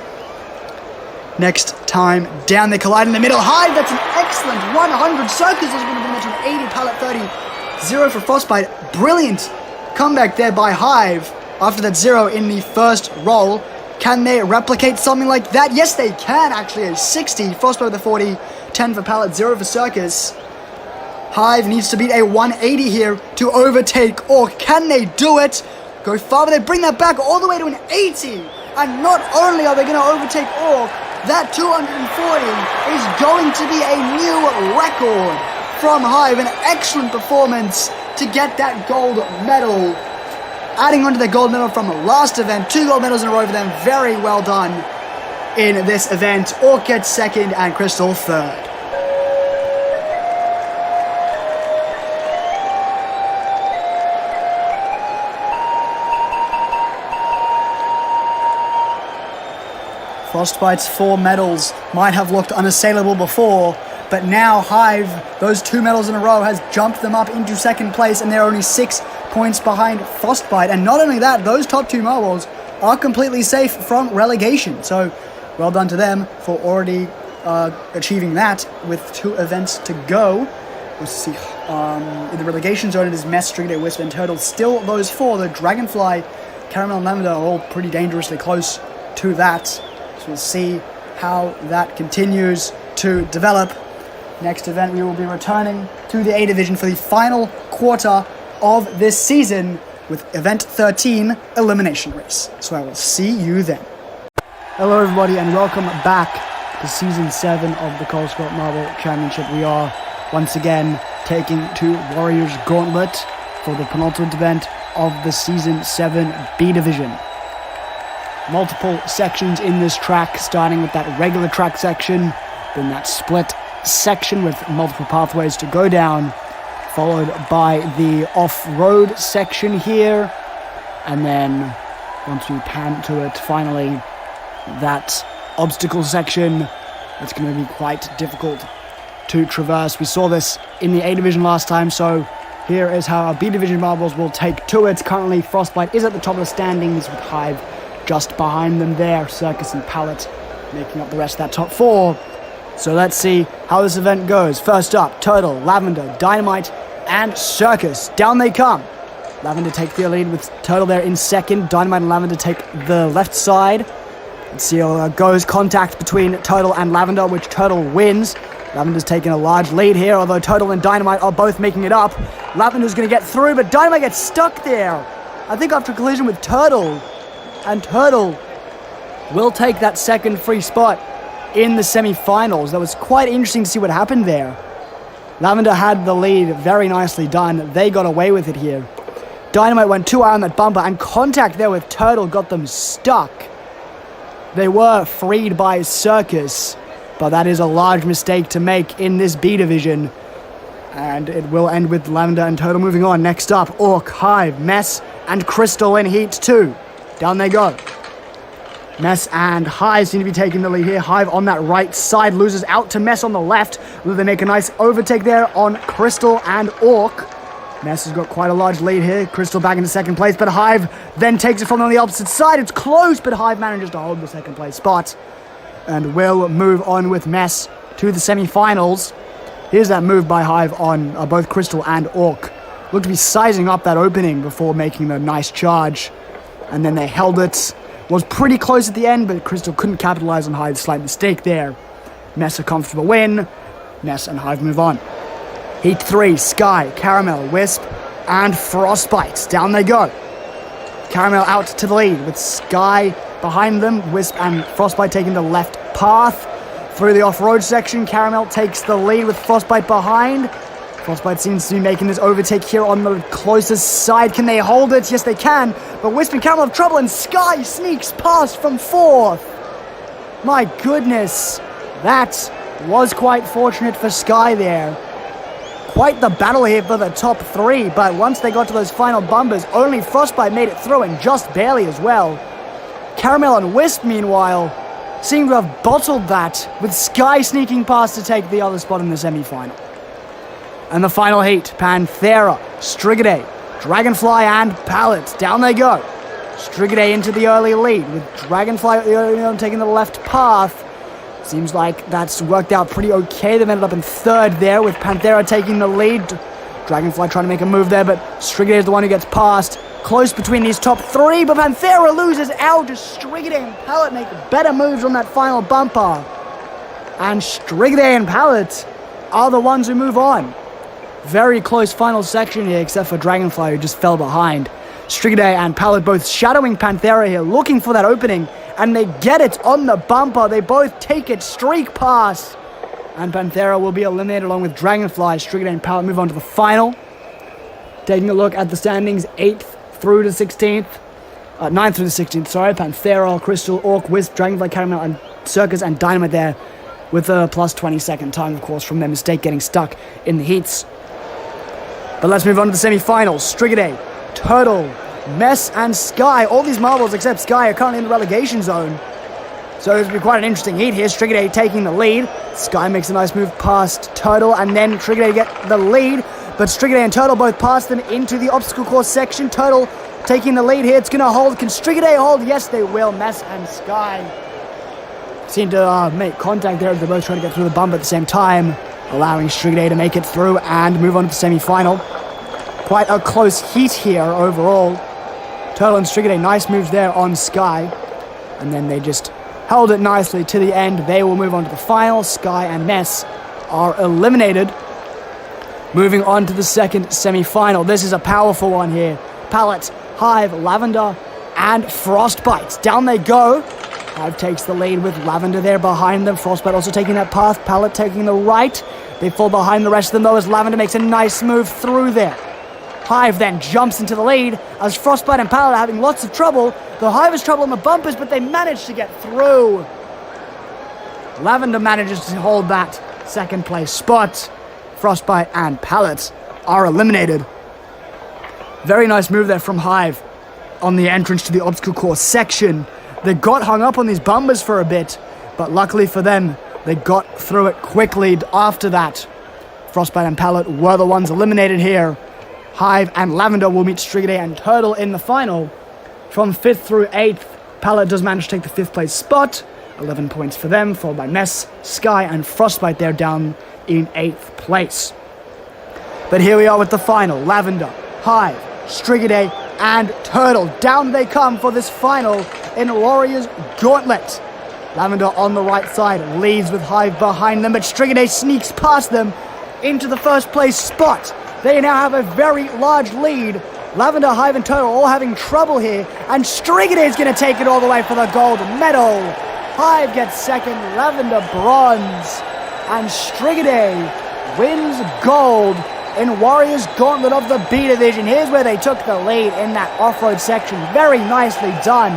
Next time down, they collide in the middle. Hive, that's an excellent 100. Circus is going to bring that to an 80. Pallet 30. 0 for Frostbite. Brilliant comeback there by Hive after that 0 in the first roll. Can they replicate something like that? Yes, they can, actually. A 60. Frostbite with a 40. 10 for Pallet. 0 for Circus. Hive needs to beat a 180 here to overtake Orc. Can they do it? Go far, but they bring that back all the way to an 80. And not only are they going to overtake Orc, that 240 is going to be a new record from Hive. An excellent performance to get that gold medal adding on to their gold medal from last event. 2 gold medals in a row for them. Very well done in this event. Orc gets second and Crystal third. Frostbite's 4 medals might have looked unassailable before, but now Hive, those 2 medals in a row, has jumped them up into second place, and they're only 6 points behind Frostbite. And not only that, those top 2 marbles are completely safe from relegation. So well done to them for already achieving that with 2 events to go. Let's see. In the relegation zone, it is Mess, Strigaday, Wisp, and Turtle. Still those 4, the Dragonfly, Caramel, and Lavender, are all pretty dangerously close to that. We'll see how that continues to develop. Next event, we will be returning to the A Division for the final quarter of this season with Event 13, Elimination Race. So I will see you then. Hello everybody and welcome back to Season 7 of the Kolskor Marble Championship. We are once again taking to Warriors Gauntlet for the penultimate event of the Season 7 B Division. Multiple sections in this track, starting with that regular track section, then that split section with multiple pathways to go down, followed by the off-road section here, and then once we pan to it, finally that obstacle section that's going to be quite difficult to traverse. We saw this in the A Division last time, so here is how our B Division marbles will take to it. Currently Frostbite is at the top of the standings with Hive just behind them there, Circus and Pallet making up the rest of that top 4. So let's see how this event goes. First up, Turtle, Lavender, Dynamite, and Circus. Down they come. Lavender take the lead with Turtle there in second. Dynamite and Lavender take the left side. Let's see how it goes. Contact between Turtle and Lavender, which Turtle wins. Lavender's taking a large lead here, although Turtle and Dynamite are both making it up. Lavender's going to get through, but Dynamite gets stuck there. I think after a collision with Turtle, and Turtle will take that second free spot in the semi-finals. That was quite interesting to see what happened there. Lavender had the lead, very nicely done. They got away with it here. Dynamite went too high on that bumper, and contact there with Turtle got them stuck. They were freed by Circus, but that is a large mistake to make in this B Division. And it will end with Lavender and Turtle moving on. Next up, Orc, Hive, Mess, and Crystal in Heat 2. Down they go. Mess and Hive seem to be taking the lead here. Hive on that right side loses out to Mess on the left. They make a nice overtake there on Crystal and Orc. Mess has got quite a large lead here. Crystal back into second place, but Hive then takes it from on the opposite side. It's close, but Hive manages to hold the second place spot and will move on with Mess to the semi-finals. Here's that move by Hive on both Crystal and Orc. Looked to be sizing up that opening before making the nice charge. And then they held it. Was pretty close at the end, but Crystal couldn't capitalize on Hive's slight mistake there. Mess a comfortable win. Mess and Hive move on. Heat 3, Sky, Caramel, Wisp, and Frostbite. Down they go. Caramel out to the lead with Sky behind them. Wisp and Frostbite taking the left path. Through the off-road section, Caramel takes the lead with Frostbite behind. Frostbite seems to be making this overtake here on the closest side. Can they hold it? Yes, they can. But Wisp and Caramel have trouble, and Sky sneaks past from 4th. My goodness. That was quite fortunate for Sky there. Quite the battle here for the top 3, but once they got to those final bumpers, only Frostbite made it through, and just barely as well. Caramel and Wisp, meanwhile, seem to have bottled that, with Sky sneaking past to take the other spot in the semi-final. And the final heat, Panthera, Strigaday, Dragonfly, and Pallet. Down they go. Strigaday into the early lead, with Dragonfly taking the left path. Seems like that's worked out pretty okay. They've ended up in 3rd there, with Panthera taking the lead. Dragonfly trying to make a move there, but Strigaday is the one who gets past. Close between these top 3, but Panthera loses out. Strigaday and Pallet make better moves on that final bumper. And Strigaday and Pallet are the ones who move on. Very close final section here, except for Dragonfly, who just fell behind. Strigaday and Pallet both shadowing Panthera here, looking for that opening, and they get it on the bumper. They both take it, streak pass, and Panthera will be eliminated along with Dragonfly. Strigaday and Pallet move on to the final. Taking a look at the standings, 8th through to 16th. 9th through the 16th, sorry. Panthera, Crystal, Orc, Wisp, Dragonfly, Caramel, and Circus, and Dynamite there with a plus 20-second time, of course, from their mistake getting stuck in the heats. But let's move on to the semi-finals. Strigaday, Turtle, Mess, and Sky. All these marbles except Sky are currently in the relegation zone. So it's going to be quite an interesting heat here. Strigaday taking the lead. Sky makes a nice move past Turtle, and then Strigaday get the lead. But Strigaday and Turtle both pass them into the obstacle course section. Turtle taking the lead here. It's going to hold. Can Strigaday hold? Yes, they will. Mess and Sky seem to make contact there. They're both trying to get through the bump at the same time, allowing Strigaday to make it through and move on to the semi-final. Quite a close heat here overall. Turtle and Strigaday, nice moves there on Sky. And then they just held it nicely to the end. They will move on to the final. Sky and Mess are eliminated. Moving on to the second semi-final. This is a powerful one here. Pallet, Hive, Lavender, and Frostbite. Down they go. Hive takes the lead with Lavender there behind them. Frostbite also taking that path. Pallet taking the right. They fall behind the rest of them though as Lavender makes a nice move through there. Hive then jumps into the lead as Frostbite and Pallet are having lots of trouble. The Hive has trouble on the bumpers, but they manage to get through. Lavender manages to hold that second place spot. Frostbite and Pallet are eliminated. Very nice move there from Hive on the entrance to the obstacle course section. They got hung up on these bumpers for a bit, but luckily for them, they got through it quickly after that. Frostbite and Pallet were the ones eliminated here. Hive and Lavender will meet Strigaday and Turtle in the final. From 5th through 8th, Pallet does manage to take the 5th place spot. 11 points for them, followed by Mess, Sky, and Frostbite there down in 8th place. But here we are with the final. Lavender, Hive, Strigaday, and Turtle. Down they come for this final in Warriors Gauntlet. Lavender on the right side leads with Hive behind them, but Strigaday sneaks past them into the first place spot. They now have a very large lead. Lavender, Hive, and Turtle all having trouble here, and Strigaday is going to take it all the way for the gold medal. Hive gets second, Lavender bronze, and Strigaday wins gold in Warriors Gauntlet of the B Division. Here's where they took the lead in that off-road section. Very nicely done.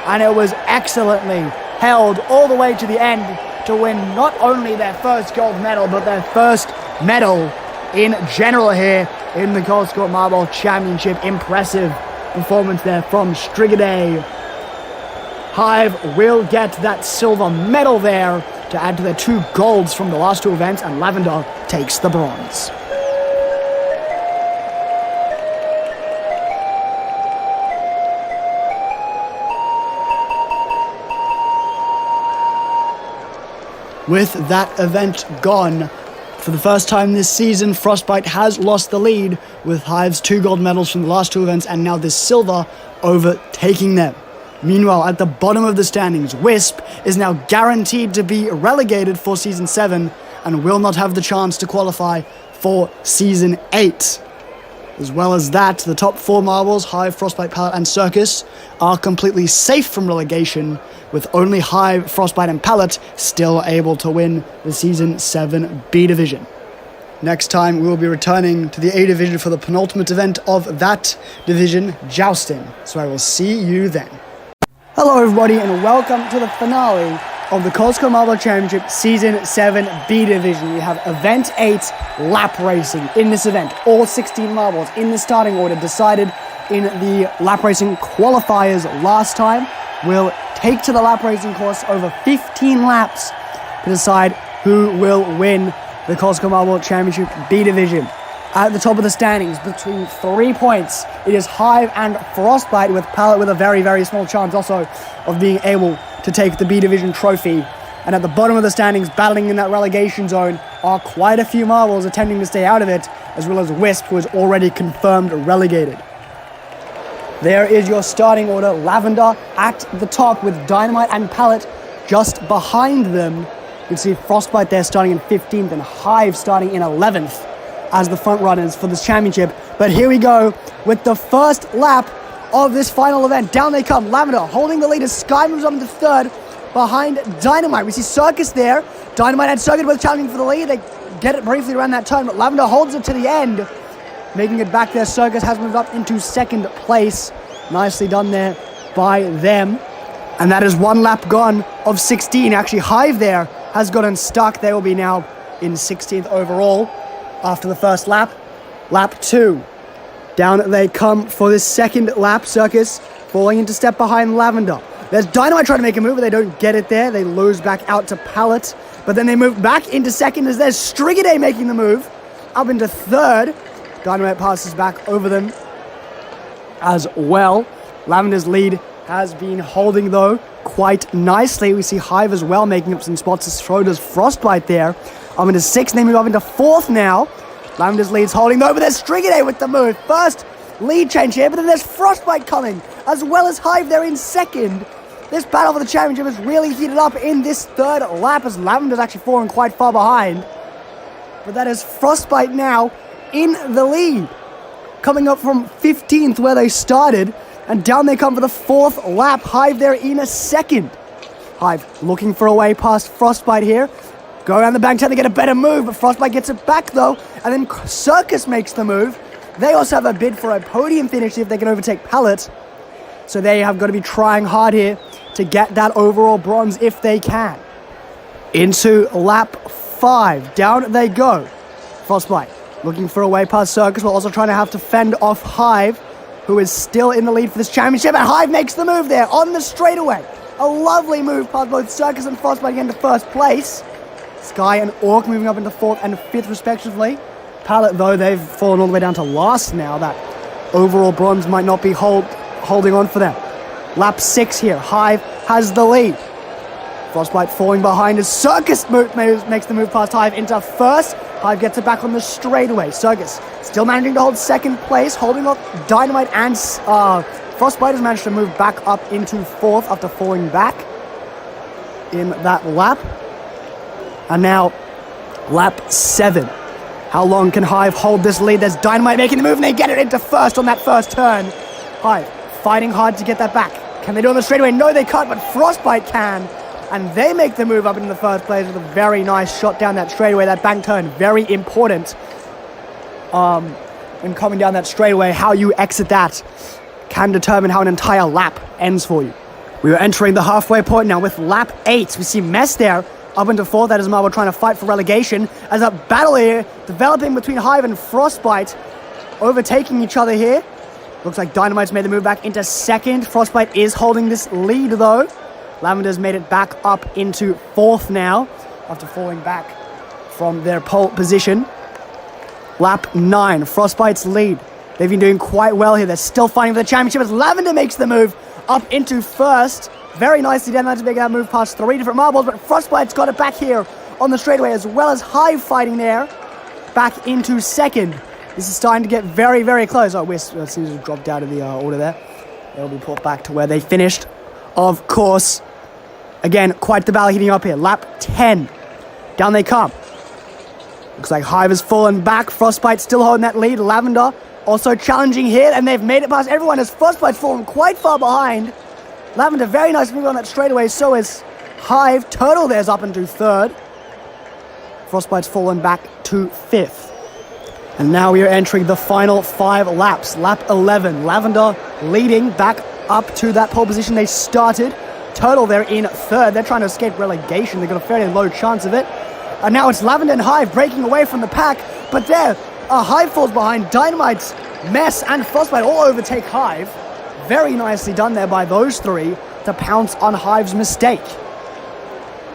And it was excellently held all the way to the end to win not only their first gold medal, but their first medal in general here in the Kolskor Marble Championship. Impressive performance there from Strigaday. Hive will get that silver medal there to add to their 2 golds from the last 2 events, and Lavender takes the bronze. With that event gone, for the first time this season, Frostbite has lost the lead with Hive's 2 gold medals from the last 2 events and now this silver overtaking them. Meanwhile, at the bottom of the standings, Wisp is now guaranteed to be relegated for Season 7 and will not have the chance to qualify for Season 8. As well as that, the top 4 marbles, Hive, Frostbite, Pallet, and Circus, are completely safe from relegation, with only Hive, Frostbite, and Pallet still able to win the Season 7 B Division. Next time, we will be returning to the A Division for the penultimate event of that division, Jousting. So I will see you then. Hello everybody, and welcome to the finale of the Kolskor Marble Championship Season 7 B Division. We have Event 8 lap racing in this event. All 16 marbles in the starting order decided in the lap racing qualifiers last time. We'll take to the lap racing course over 15 laps to decide who will win the Kolskor Marble Championship B Division. At the top of the standings, between 3 points, it is Hive and Frostbite, with Pallet with a very, very small chance also of being able to take the B Division trophy. And at the bottom of the standings, battling in that relegation zone, are quite a few marbles attempting to stay out of it, as well as Wisp, who is already confirmed relegated. There is your starting order. Lavender at the top with Dynamite and Pallet just behind them. You can see Frostbite there starting in 15th and Hive starting in 11th as the front runners for this championship. But here we go with the first lap of this final event. Down they come. Lavender holding the lead as Sky moves up into 3rd behind Dynamite. We see Circus there. Dynamite and Circus both challenging for the lead. They get it briefly around that turn, but Lavender holds it to the end. making it back there. Circus has moved up into second place. Nicely done there by them. And that is one lap gone of 16. Actually, Hive there has gotten stuck. They will be now in 16th overall after the first lap. Lap 2. Down they come for this second lap. Circus falling into step behind Lavender. There's Dynamite trying to make a move, but they don't get it there. They lose back out to Pallet. But then they move back into second as there's Strigaday making the move up into third. Dynamite passes back over them as well. Lavender's lead has been holding, though, quite nicely. We see Hive as well making up some spots as so does Frostbite there. Up into 6th, they move up into 4th now. Lavender's lead's holding, though, but there's Strigaday with the move. First lead change here, but then there's Frostbite coming, as well as Hive there in second. This battle for the championship has really heated up in this third lap as Lavender's actually fallen quite far behind. But that is Frostbite now in the lead, coming up from 15th where they started, and down they come for the 4th lap. Hive there in a second. Hive looking for a way past Frostbite here. Go around the bank, trying to get a better move, but Frostbite gets it back though, and then Circus makes the move. They also have a bid for a podium finish if they can overtake Pallet. So they have got to be trying hard here to get that overall bronze if they can. Into lap 5. Down they go. Frostbite looking for a way past Circus, while also trying to have to fend off Hive, who is still in the lead for this championship. And Hive makes the move there on the straightaway. A lovely move past both Circus and Frostbite again to first place. Sky and Orc moving up into 4th and 5th respectively. Pallet, though, they've fallen all the way down to last now. That overall bronze might not be holding on for them. Lap 6 here. Hive has the lead. Frostbite falling behind as Circus makes the move past Hive into 1st. Hive gets it back on the straightaway. Circus still managing to hold 2nd place, holding off Dynamite, and Frostbite has managed to move back up into 4th after falling back in that lap. And now lap 7. How long can Hive hold this lead? There's Dynamite making the move, and they get it into 1st on that first turn. Hive fighting hard to get that back. Can they do it on the straightaway? No, they can't, but Frostbite can. And they make the move up into the first place with a very nice shot down that straightaway, that bank turn. Very important when coming down that straightaway. How you exit that can determine how an entire lap ends for you. We are entering the halfway point now with lap 8. We see Mess there up into 4th. That is Marvel trying to fight for relegation as a battle here developing between Hive and Frostbite, overtaking each other here. Looks like Dynamite's made the move back into 2nd. Frostbite is holding this lead though. Lavender's made it back up into 4th now after falling back from their pole position. Lap 9, Frostbite's lead. They've been doing quite well here. They're still fighting for the championship as Lavender makes the move up into 1st. Very nicely done to make that move past 3 different marbles, but Frostbite's got it back here on the straightaway, as well as Hive fighting there back into 2nd. This is starting to get very, very close. Oh, Wisp seems to have dropped out of the order there. They'll be put back to where they finished, of course. Again, quite the battle heating up here. Lap 10. Down they come. Looks like Hive has fallen back. Frostbite still holding that lead. Lavender also challenging here, and they've made it past everyone as Frostbite's fallen quite far behind. Lavender, very nice move on that straightaway. So is Hive. Turtle there's up into 3rd. Frostbite's fallen back to 5th. And now we are entering the final 5 laps. Lap 11. Lavender leading back up to that pole position they started. Turtle there in 3rd. They're trying to escape relegation. They've got a fairly low chance of it. And now it's Lavender and Hive breaking away from the pack. But there, Hive falls behind. Dynamite's Mess and Frostbite all overtake Hive. Very nicely done there by those 3 to pounce on Hive's mistake.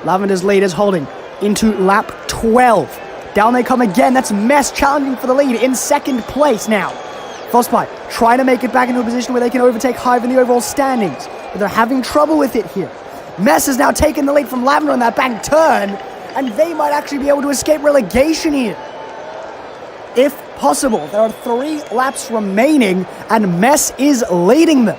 Lavender's lead is holding into lap 12. Down they come again. That's Mess challenging for the lead in 2nd place now. Frostbite trying to make it back into a position where they can overtake Hive in the overall standings, but they're having trouble with it here. Mess has now taken the lead from Lavender on that bank turn, and they might actually be able to escape relegation here, if possible. There are 3 laps remaining, and Mess is leading them.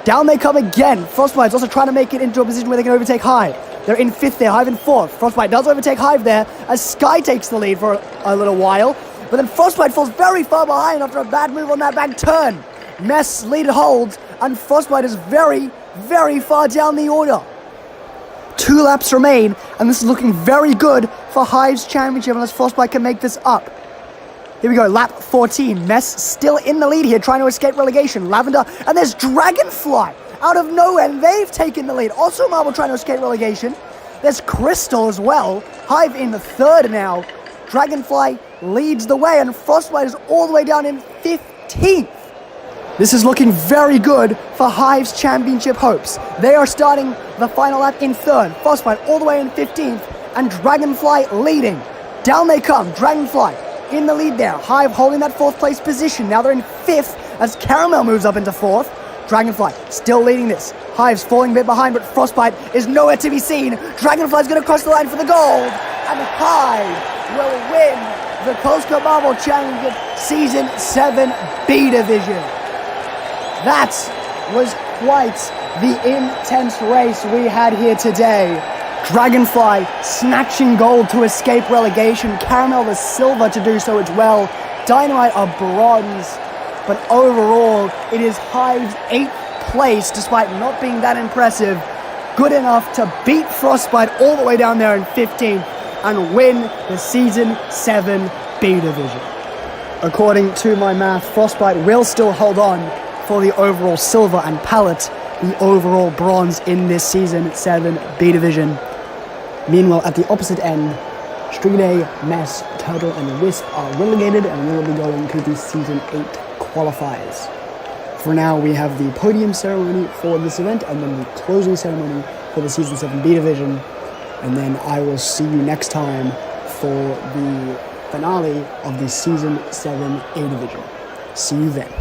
Down they come again. Frostbite's also trying to make it into a position where they can overtake Hive. They're in 5th there, Hive in 4th. Frostbite does overtake Hive there, as Sky takes the lead for a little while. But then Frostbite falls very far behind after a bad move on that back turn. Mess lead holds, and Frostbite is very, very far down the order. 2 laps remain, and this is looking very good for Hive's championship unless Frostbite can make this up. Here we go, lap 14. Mess still in the lead here, trying to escape relegation. Lavender, and there's Dragonfly out of nowhere, and they've taken the lead. Also Marble trying to escape relegation. There's Crystal as well. Hive in the third now. Dragonfly leads the way, and Frostbite is all the way down in 15th. This is looking very good for Hive's championship hopes. They are starting the final lap in third. Frostbite all the way in 15th, and Dragonfly leading. Down they come, Dragonfly in the lead there. Hive holding that fourth place position. Now they're in fifth as Caramel moves up into fourth. Dragonfly still leading this. Hive's falling a bit behind, but Frostbite is nowhere to be seen. Dragonfly's going to cross the line for the gold, and Hive will win the Kolskor Marble Championship Season 7 B Division. That was quite the intense race we had here today. Dragonfly snatching gold to escape relegation. Caramel the silver to do so as well. Dynamite a bronze. But overall, it is Hive's 8th place, despite not being that impressive. Good enough to beat Frostbite all the way down there in 15th and win the Season 7 B Division. According to my math, Frostbite will still hold on for the overall silver and Pallet the overall bronze in this Season 7 B Division. Meanwhile, at the opposite end, Street A, Mess, Turtle, and Wisp are relegated and will be going to the Season 8 qualifiers. For now, we have the podium ceremony for this event and then the closing ceremony for the Season 7 B Division. And then I will see you next time for the finale of the Season 7 A Division. See you then.